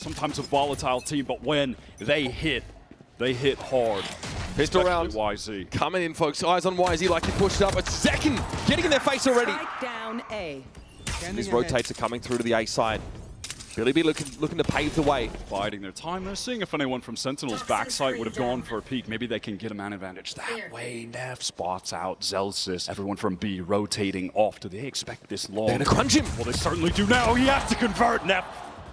sometimes a volatile team, but when they hit hard. Pistol round. YZ. Coming in, folks. Eyes on YZ like he pushed up. It's ZEKKEN getting in their face already. Strike down A. These rotates are coming through to the A side. Bilibili looking to pave the way. Biding their time. They're seeing if anyone from Sentinels backside would have gone for a peek. Maybe they can get a man advantage that way. Neff spots out Zelsis. Everyone from B rotating off. Do they expect this long? They're gonna crunch him. Well, they certainly do now. He has to convert. Neff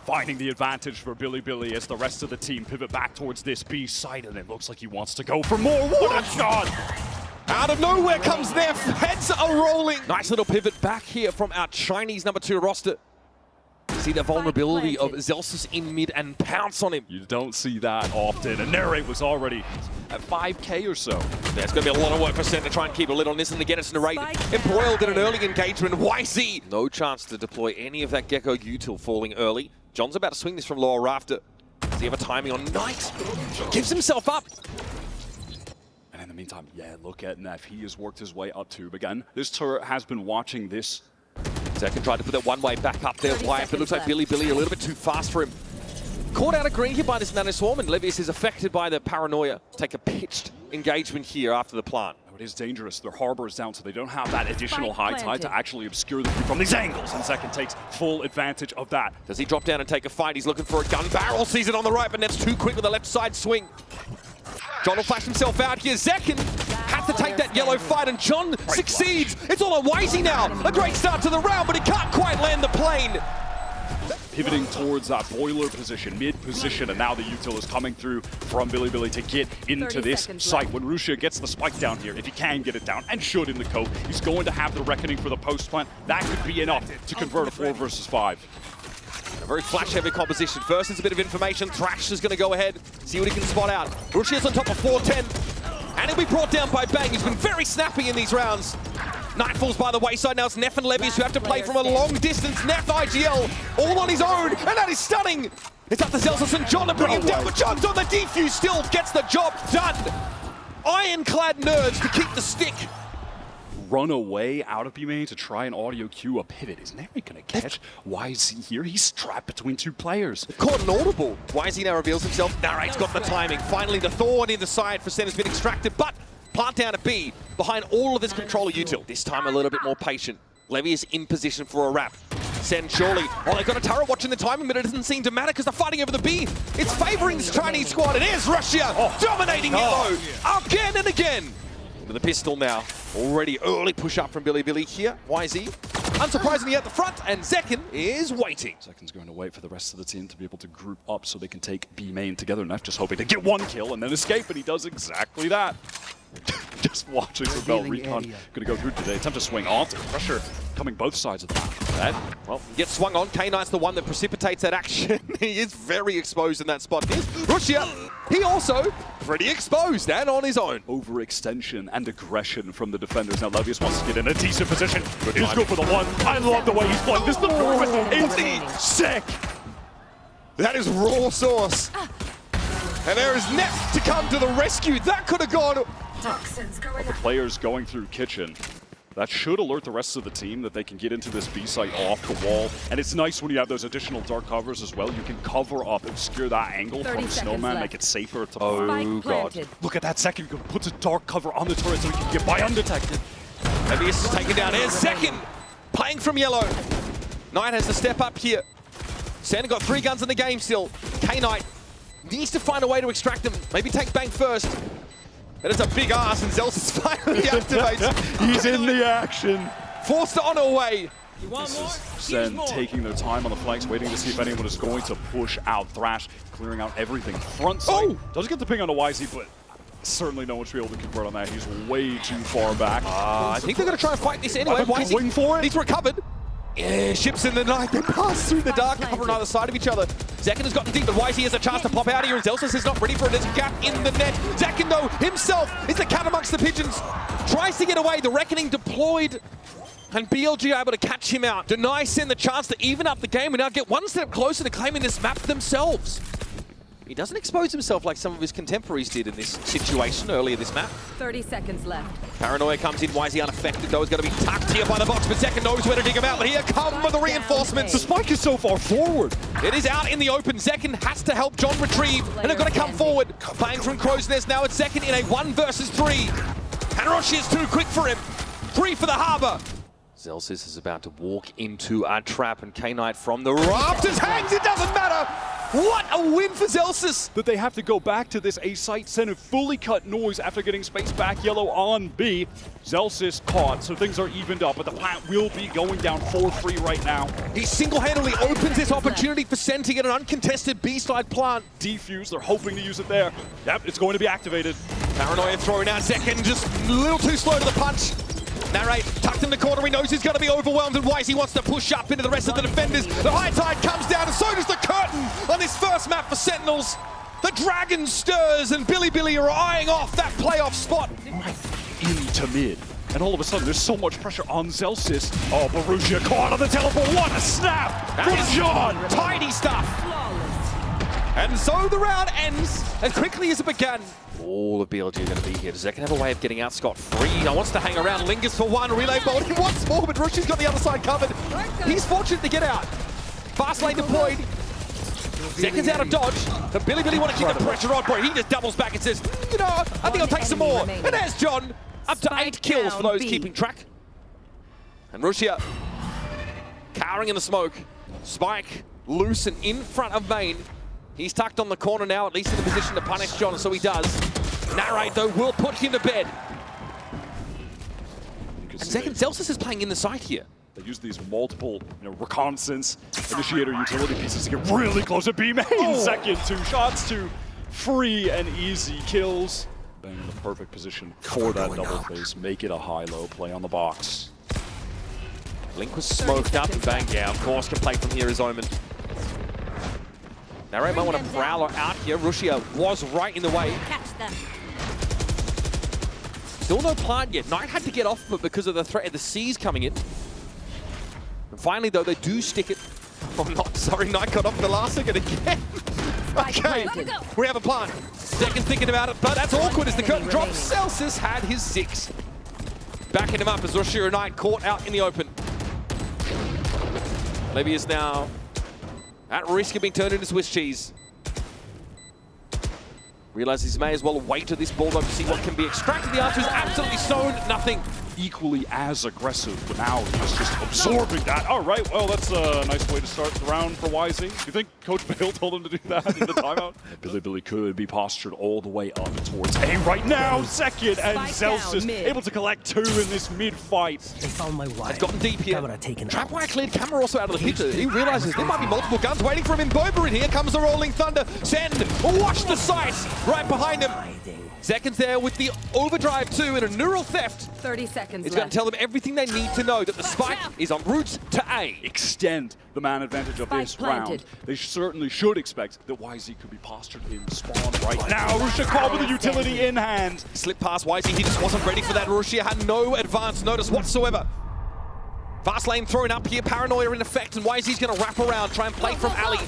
finding the advantage for Bilibili as the rest of the team pivot back towards this B side, and it looks like he wants to go for more. What a shot! Out of nowhere comes Neff. Heads are rolling. Nice little pivot back here from our Chinese #2 roster. See the vulnerability of Zelsis in mid and pounce on him. You don't see that often, and Narrate was already at 5K or so. There's going to be a lot of work for Sen to try and keep a lid on this, and again it's Narrate embroiled in an early engagement. YZ, no chance to deploy any of that Gecko util falling early. John's about to swing this from lower rafter. Does he have a timing on Knight? Gives himself up. And in the meantime, yeah, look at Neff. He has worked his way up tube again. This turret has been watching this. ZEKKEN tried to put that one way back up there wide, but it looks like Bilibili a little bit too fast for him. Caught out of green here by this Nano Swarm, and Levius is affected by the paranoia. Take a pitched engagement here after the plant. Oh, it is dangerous. Their harbor is down, so they don't have that additional high tide to actually obscure the view from these angles, and ZEKKEN takes full advantage of that. Does he drop down and take a fight? He's looking for a gun barrel, sees it on the right, but Neff's too quick with the left side swing. John will flash himself out here. ZEKKEN has to take that yellow fight, and John succeeds. It's all on YZ now. A great start to the round, but he can't quite land the plane. Pivoting towards that boiler position, mid position, and now the util is coming through from Bilibili to get into this site. When Rusia gets the spike down here, if he can get it down, and should in the cove, he's going to have the reckoning for the post plant. That could be enough to convert a 4 versus 5. A very flash-heavy composition. First, it's a bit of information. Thrash is going to go ahead, see what he can spot out. Rushia's on top of 410, and he'll be brought down by Bang. He's been very snappy in these rounds. Knight falls by the wayside. Now it's Neff and Levius who have to play from a long distance. Neff IGL all on his own, and that is stunning. It's up to Zelsis and John to bring him down, but John's on the defuse, still gets the job done. Ironclad nerds to keep the stick. Run away out of B main to try and audio cue a pivot. Is Narrate going to catch YZ here? He's trapped between two players. Caught an audible. YZ now reveals himself. Narrate's got the timing. Finally, the thorn in the side for Sen has been extracted, but plant down to B behind all of this controller util. This time a little bit more patient. Levy is in position for a wrap. Sen surely. Oh, they've got a turret watching the timing, but it doesn't seem to matter because they're fighting over the B. It's favoring this Chinese squad. It is Russia dominating yellow again and again. With the pistol now. Already early push up from Bilibili here. YZ, unsurprisingly at the front, and ZEKKEN is waiting. ZEKKEN's going to wait for the rest of the team to be able to group up so they can take B main together. Neff just hoping to get one kill and then escape, and he does exactly that. Just watching the Bell Recon going to go through today. Attempt to swing onto pressure coming both sides of the map. That, well, gets swung on. K-Knight's the one that precipitates that action. He is very exposed in that spot. Here's Russia. He also pretty exposed and on his own. Overextension and aggression from the defenders. Now Levius wants to get in a decent position. He's good for the one. I love the way he's playing this. The movement is sick. That is raw sauce. And there is Neff to come to the rescue. That could have gone. The players going through kitchen. That should alert the rest of the team that they can get into this B site off the wall. And it's nice when you have those additional dark covers as well. You can cover up, obscure that angle from Snowman, make it safer to Oh, God. Look at that ZEKKEN. Puts a dark cover on the turret so he can get by undetected. Levius is taken down. Here's ZEKKEN playing from yellow. Knight has to step up here. Santa got 3 guns in the game still. K-Knight needs to find a way to extract them. Maybe take Bang first. That is a big ass, and Zelsis finally activates. He's in the action. Forced on her way. This is Sen taking their time on the flanks, waiting to see if anyone is going to push out. Thrash clearing out everything. Front side. Does get the ping on the YZ, but certainly no one should be able to convert on that. He's way too far back. I think they're going to try and fight this anyway. YZ wing for it. He's recovered. Yeah, ships in the night. They pass through the dark cover on either side of each other. ZEKKEN has gotten deep, but YZ has a chance to pop out here, and Zelsis is not ready for it. There's a gap in the net. ZEKKEN, though, himself is the cat amongst the pigeons. Tries to get away. The Reckoning deployed, and BLG are able to catch him out. Deny Sen the chance to even up the game and now get one step closer to claiming this map themselves. He doesn't expose himself like some of his contemporaries did in this situation earlier this map. 30 seconds left. Paranoia comes in. Why is he unaffected though? He's going to be tucked here by the box, but ZEKKEN knows where to dig him out. But here come the reinforcements. The spike is so far forward. It is out in the open. ZEKKEN has to help John retrieve, and they're going to come forward. Playing from Crow's Nest now. It's ZEKKEN in a 1 versus 3. And Roshi is too quick for him. 3 for the Harbor. Zelsis is about to walk into a trap, and K-Knight from the rafters hangs. It doesn't matter. What a win for Zelsis! That they have to go back to this A site center, fully cut noise after getting space back yellow on B. Zelsis caught, so things are evened up, but the plant will be going down 4-3 right now. He single-handedly opens this opportunity for Sen to get an uncontested B-side plant. Defuse, they're hoping to use it there. Yep, it's going to be activated. Paranoia throwing out ZEKKEN, just a little too slow to the punch. Narrate tucked in the corner, he knows he's going to be overwhelmed, and Wise, he wants to push up into the rest of the defenders. The high tide comes down, and so does the curtain on this first map for Sentinels. The dragon stirs, and Bilibili are eyeing off that playoff spot. Right into mid. And all of a sudden, there's so much pressure on Zelsis. Oh, Borussia caught on the teleport. What a snap from John! Tidy stuff. And so the round ends as quickly as it began. All of BLG are going to be here. Does ZEKKEN have a way of getting out scot-free? He wants to hang around, lingers for one, relay bolting once more, but Rushia's got the other side covered. He's fortunate to get out. Fast lane deployed. ZEKKEN's out of dodge. But Bilibili want to keep the pressure on, boy. He just doubles back and says, you know, I think I'll take some more. And there's John, up to 8 kills for those keeping track. And Rushia cowering in the smoke. Spike loose and in front of main. He's tucked on the corner now, at least in the position to punish John, so he does. Narrate, though, will put him to bed. And ZEKKEN, Zelsis is playing in the site here. They use these multiple, reconnaissance, initiator, utility pieces to get really close to B main. ZEKKEN, 2 shots, 2 free and easy kills. Bang in the perfect position for that double face. Make it a high-low play on the box. Link was smoked up, and Bang, yeah, of course, can play from here as Omen. Narrate might want to prowler out here. Rushia was right in the way. Catch them. Still no plant yet. Knight had to get off of it because of the threat of the Seas coming in. And finally, though, they do stick it. Oh, not sorry. Knight got off the last second again. Okay, we have a plant. ZEKKEN's thinking about it, but that's awkward as the curtain drops. Zelsis had his 6. Backing him up as Rushia and Knight caught out in the open. Levius now at risk of being turned into Swiss cheese. Realizes he may as well wait to this bulldog to see what can be extracted. The answer is absolutely so nothing. Equally as aggressive, but now he's just absorbing that. All right, well, that's a nice way to start the round for YZ. Do you think Coach Bale told him to do that in the timeout? Bilibili could be postured all the way up towards A right now. ZEKKEN and Zelsis able to collect 2 in this mid-fight. They found my wire. It's gotten deep here. Trapwire cleared, camera also out of the picture. He realizes there might be multiple guns waiting for him in Boba, and here comes the rolling thunder. Send, watch the sight right behind him. ZEKKEN's there with the overdrive 2 and a neural theft. 30 seconds It's going to tell them everything they need to know, that the spike is en route to A. Extend the man advantage of this round. They certainly should expect that YZ could be postured in spawn right now. Rushia caught with the utility in hand. Slip past YZ, he just wasn't ready for that. Rushia had no advance notice whatsoever. Fast lane thrown up here, Paranoia in effect, and YZ's going to wrap around, try and play from alley.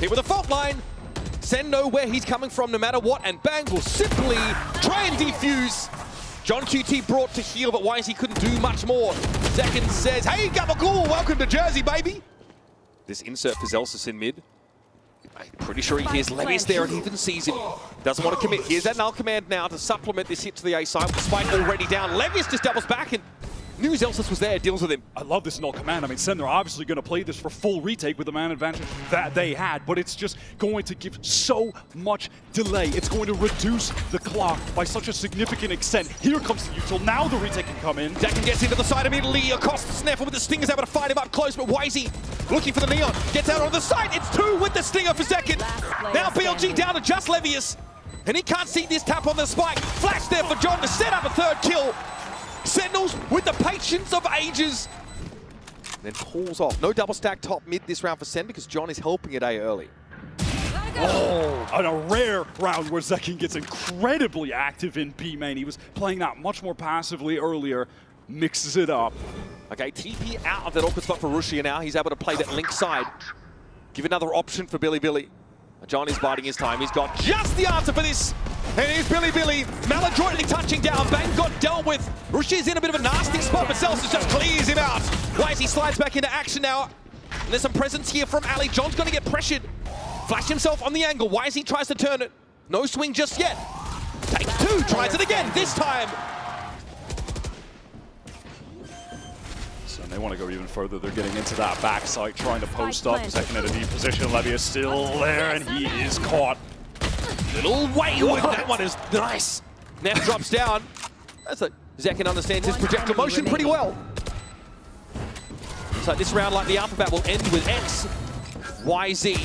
Here with a fault line. Sen know where he's coming from no matter what, and Bang will simply try and defuse. John QT brought to heal, but YZ couldn't do much more. ZEKKEN says, hey, Gabagool, welcome to Jersey, baby. This insert for Zelsis in mid. I'm pretty sure he hears Levius there and even sees him. Doesn't want to commit. Here's that null command now to supplement this hit to the A side. With the spike already down. Levius just doubles back and knew Zelsis was there, deals with him. I love this null command. I mean, Sen, they're obviously going to play this for full retake with the man advantage that they had, but it's just going to give so much delay. It's going to reduce the clock by such a significant extent. Here comes the util. Now the retake can come in. ZEKKEN gets into the side immediately. Across the Sneffel with the Stinger's able to fight him up close, but YZ looking for the Neon. Gets out on the side. It's 2 with the Stinger for ZEKKEN. Now BLG down to just Levius. And he can't see this tap on the spike. Flash there for John to set up a 3rd kill. Sentinels with the patience of ages. Then pulls off. No double stack top mid this round for Sen because John is helping at A early. Oh, on a rare round where ZEKKEN gets incredibly active in B main. He was playing that much more passively earlier. Mixes it up. Okay, TP out of that awkward spot for Rushia now. He's able to play that link side. Give another option for Bilibili. John is biding his time. He's got just the answer for this. And here's Bilibili, maladroitly touching down. Bang got dealt with. Rushia's in a bit of a nasty spot, but Celsius just clears him out. Wisey slides back into action now. And there's some presence here from Ali. John's going to get pressured. Flash himself on the angle. Wisey tries to turn it. No swing just yet. Takes two, tries it again, this time. So they want to go even further. They're getting into that backside, trying to post up. Zekken at a deep position. Levy is still there, and he is caught. Little wayward, that one is nice. Neff drops down. That's a Zekken understands his projectile motion pretty well. So this round, like the alphabet, will end with X. YZ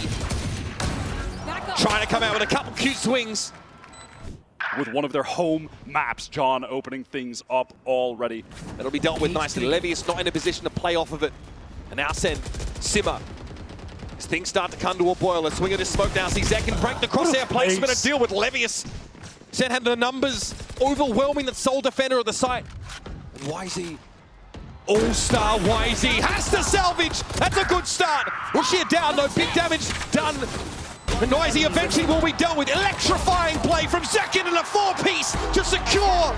trying to come out with a couple cute swings. With one of their home maps, John opening things up already. That'll be dealt with nicely. Levius not in a position to play off of it. And now send Simmer. As things start to come to a boil, let's swing at his smoke now. See Zekken break the crosshair placement and deal with Levius. Sen had the numbers overwhelming that sole defender of the site. And YZ, all-star YZ has to salvage. That's a good start. Rushia down, no big damage done. And Noisy eventually will be dealt with. Electrifying play from Zekken in a four-piece to secure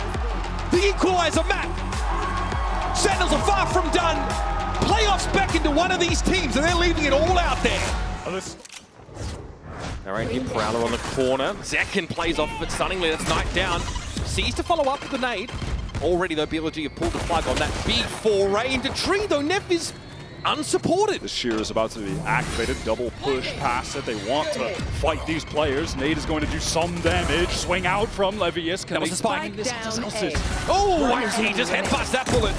the equalizer map. Sentinels are far from done. Playoffs back into one of these teams, and they're leaving it all out there. All right, here Prowler on the corner. Zekken plays off of it stunningly. That's Knight down. Sees to follow up with the nade. Already, though, Bilibili have pulled the plug on that big foray into tree, though Neff is unsupported. The shear is about to be activated. Double push past it. They want to fight these players. Nade is going to do some damage. Swing out from Levius. Can they spike this? Oh, YZ just headbutts that bullet.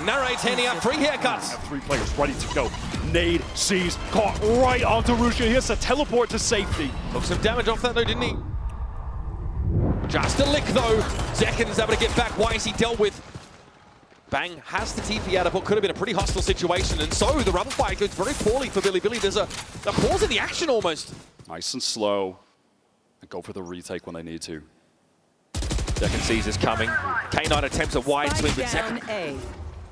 Narrates handing out 3 haircuts. Have 3 players ready to go. Nade sees, caught right onto Rushia. He has to teleport to safety. Took some damage off that though, didn't he? Just a lick though. Zekken is able to get back. YZ dealt with. Bang has the TP out of what could have been a pretty hostile situation, and so the rubble fight goes very poorly for Bilibili. There's a pause in the action almost. Nice and slow. And go for the retake when they need to. Zekken sees this coming. K9 attempts a wide swing, but Zekken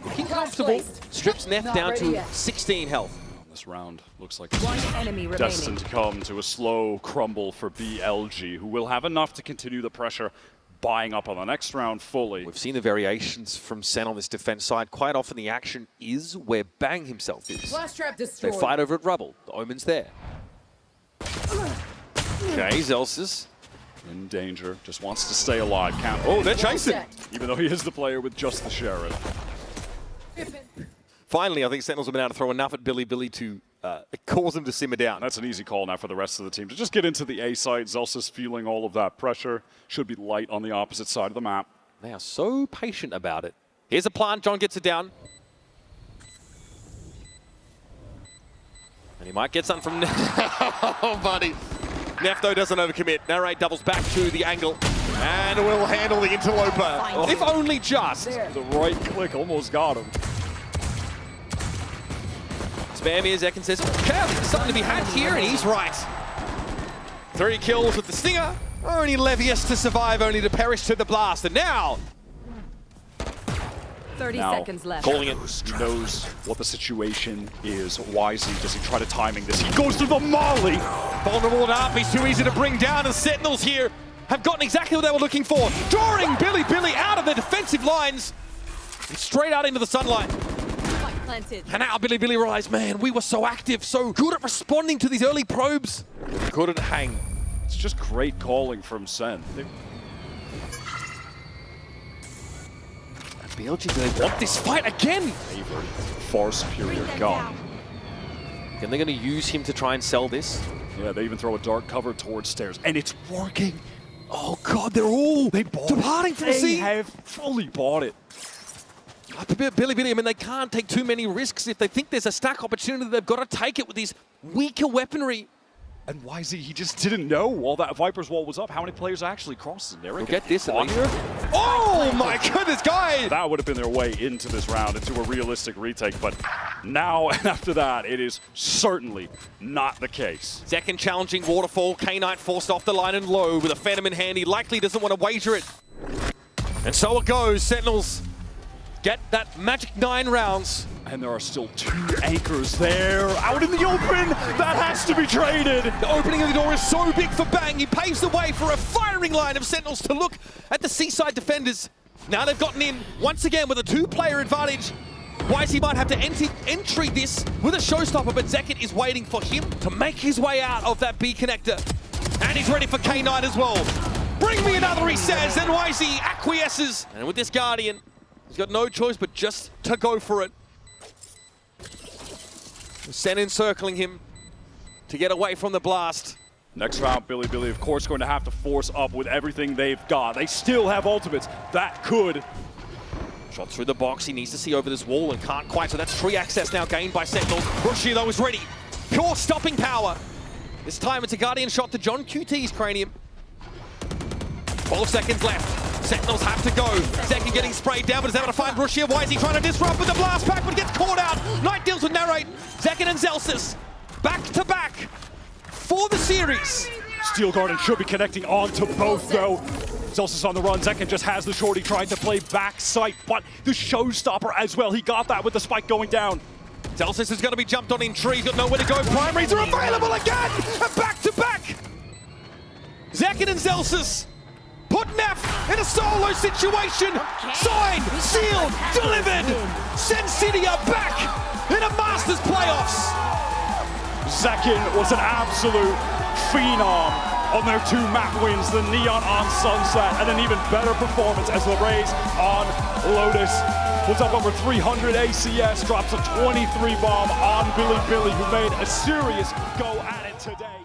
looking comfortable. Strips Neff down to 16 health. This round looks like One enemy destined remaining. to come to a slow crumble for BLG, who will have enough to continue the pressure, buying up on the next round fully. We've seen the variations from Sen on this defense side. Quite often the action is where Bang himself is. Flash trap They destroyed. fight over at rubble. The Omen's there. Okay, Zelsis. In danger, just wants to stay alive. Can't. Oh, they're chasing. Even though he is the player with just the Sheriff. Finally, I think Sentinels have been able to throw enough at Bilibili to cause him to simmer down. That's an easy call now for the rest of the team to just get into the A side. Zelsis feeling all of that pressure. Should be light on the opposite side of the map. They are so patient about it. Here's a plant. John gets it down. And he might get something from oh, buddy. Neff, though, doesn't overcommit. Narrate doubles back to the angle. And will handle the interloper. Oh. If only just. The right click almost got him. Spam here, Zekken says, okay, there's something to be had here, and he's right. 3 kills with the Stinger. Only Levius to survive, only to perish to the blast. And now, 30 Now, seconds left. calling it. He knows what the situation is. Wisely, does he try to timing this? He goes to the molly. Vulnerable enough, he's too easy to bring down, and Sentinels here have gotten exactly what they were looking for. Drawing Bilibili out of the defensive lines and straight out into the sunlight. Planted. And now Bilibili realized, man, we were so active, so good at responding to these early probes. Couldn't hang. It's just great calling from Sen. BLG, do they want this fight again? Favored, far superior gun. And they're going to use him to try and sell this. Yeah, they even throw a dark cover towards stairs, and it's working. Oh God, they're all departing from They C. have fully bought it. Bilibili, I mean, they can't take too many risks. If they think there's a stack opportunity, they've got to take it with these weaker weaponry. And YZ, he just didn't know while that Viper's wall was up how many players actually crossed in there. We'll get this at least. Oh my goodness, guys! That would have been their way into this round, into a realistic retake, but now and after that, it is certainly not the case. Zekken challenging Waterfall. K9 forced off the line and low with a Phantom in hand. He likely doesn't want to wager it. And so it goes. Sentinels get that magic 9 rounds. And there are still 2 anchors there, out in the open. That has to be traded. The opening of the door is so big for Bang. He paves the way for a firing line of Sentinels to look at the Seaside defenders. Now they've gotten in once again with a 2-player advantage. YZ might have to entry this with a showstopper, but ZEKKEN is waiting for him to make his way out of that B connector. And he's ready for K9 as well. Bring me another, he says, and YZ acquiesces. And with this Guardian, he's got no choice but just to go for it. Sen encircling him to get away from the blast. Next round, Bilibili, of course, going to have to force up with everything they've got. They still have ultimates. That could. Shot through the box. He needs to see over this wall and can't quite. So that's free access now gained by Sentinels. Prodigy, though, is ready. Pure stopping power. This time it's a Guardian shot to John QT's cranium. 12 seconds left. Sentinels have to go. ZEKKEN getting sprayed down, but is able to find Rushia. YZ trying to disrupt with the blast pack, but gets caught out. Knight deals with Narrate. ZEKKEN and Zelsis back to back for the series. Steel Garden should be connecting onto both, though. Zelsis on the run. ZEKKEN just has the shorty trying to play backside, but the showstopper as well. He got that with the spike going down. Zelsis is going to be jumped on in trees, got nowhere to go. Primaries are available again! And back to back! ZEKKEN and Zelsis put Neff in a solo situation. Signed, sealed, delivered. Sen City are back in a Masters playoffs. ZEKKEN was an absolute phenom on their 2 map wins, the Neon on Sunset, and an even better performance as the Rays on Lotus. Puts up over 300 ACS, drops a 23 bomb on Bilibili, who made a serious go at it today.